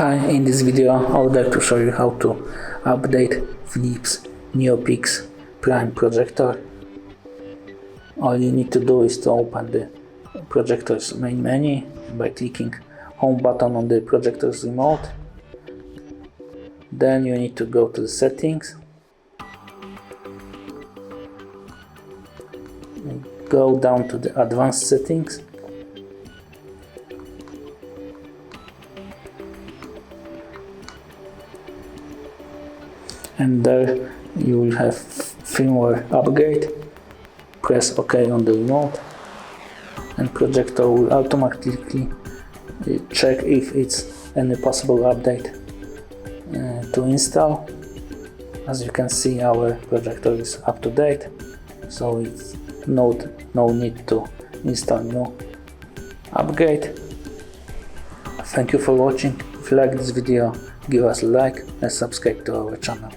Hi, in this video I would like to show you how to update Philips NeoPix Prime projector. All you need to do is to open the projector's main menu by clicking home button on the projector's remote. Then you need to go to the settings, go down to the advanced settings, and there you will have firmware upgrade. Press OK on the remote and projector will automatically check if it's any possible update to install. As you can see, our projector is up to date, so it's no need to install new upgrade. Thank you for watching. If you like this video, give us a like and subscribe to our channel.